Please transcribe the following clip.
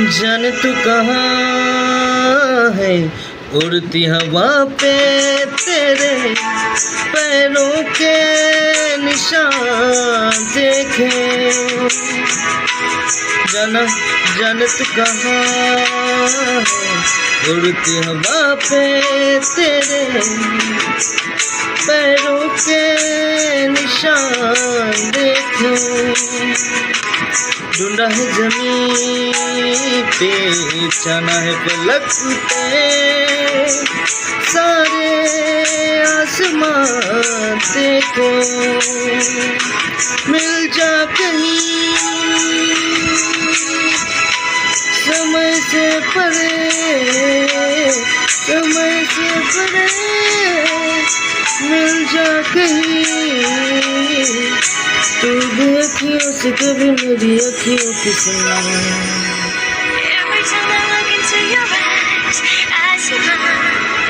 जान तू कहाँ है, उड़ती हवा पे तेरे पैरों के निशान देखे। जान तू कहाँ है, उड़ती हवा पे तेरे पैरों के निशान देखे। ढूंढा है ज़मीन पे, जाना है फलक पे, सारे आसमान देखे। मिल जा कहीं समय से परे, समय से परे, मिल जा कहीं तू भी अखियों से कभी मेरी अखियों की सुना। Every time I look into your eyes, I see mine.